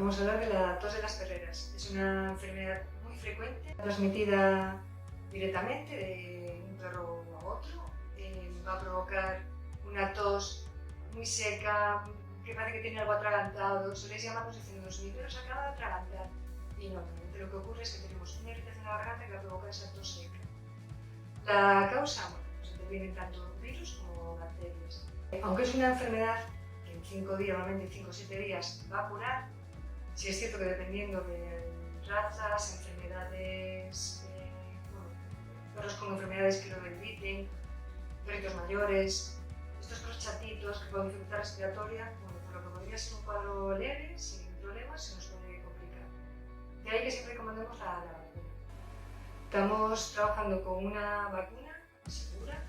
Vamos a hablar de la tos de las perreras. Es una enfermedad muy frecuente, transmitida directamente de un perro a otro. Va a provocar una tos muy seca, que parece que tiene algo atragantado. Soléis llamarnos diciendo, mi perro se acaba de atragantar. Y no, realmente lo que ocurre es que tenemos una irritación en la garganta que va a provocar esa tos seca. La causa, bueno, pues intervienen tanto virus como bacterias. Aunque es una enfermedad que en 5 días, normalmente en 5 o 7 días, va a curar, sí es cierto que dependiendo de razas, enfermedades, perros con enfermedades que lo eviten, perritos mayores, estos perros chatitos que pueden dificultad respiratoria, bueno, por lo que podría ser un cuadro leve, sin problemas, se nos puede complicar. De ahí que siempre recomendamos la vacuna. Estamos trabajando con una vacuna segura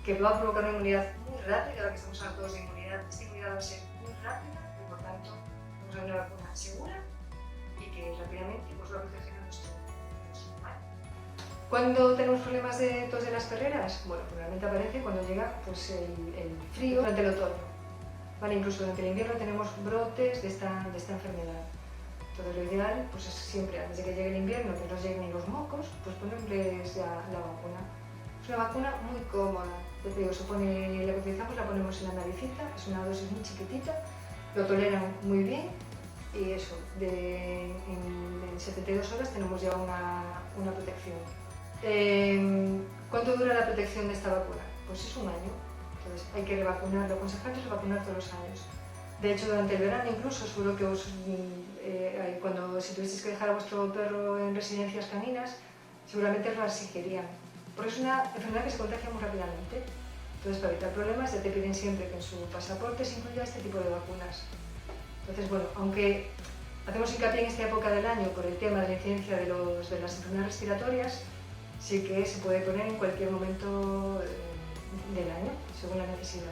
que va a provocar una inmunidad muy rápida, ahora que estamos hablando todos de inmunidad, esta inmunidad va a ser muy rápida y por tanto vamos a ver una vacuna segura y que rápidamente pues, va a proteger a nuestro animal. ¿Cuándo tenemos problemas de tos de las perreras? Bueno, normalmente aparece cuando llega pues, el frío durante el otoño. Vale, incluso durante el invierno tenemos brotes de esta enfermedad. Entonces lo ideal pues, es siempre, antes de que llegue el invierno, que no lleguen los mocos, pues ponerles ya la vacuna. Es una vacuna muy cómoda. Ya te digo, la que utilizamos la ponemos en la naricita, es una dosis muy chiquitita, lo toleran muy bien y eso, en 72 horas tenemos ya una protección. ¿Cuánto dura la protección de esta vacuna? Pues es un año. Entonces hay que revacunar, lo aconsejable es vacunar todos los años. De hecho, durante el verano incluso, seguro que si tuvieseis que dejar a vuestro perro en residencias caninas, seguramente os la exigirían. Porque es una enfermedad que se contagia muy rápidamente. Entonces, para evitar problemas, ya te piden siempre que en su pasaporte se incluya este tipo de vacunas. Entonces, bueno, aunque hacemos hincapié en esta época del año por el tema de la incidencia de las enfermedades respiratorias, sí que se puede poner en cualquier momento del año, según la necesidad.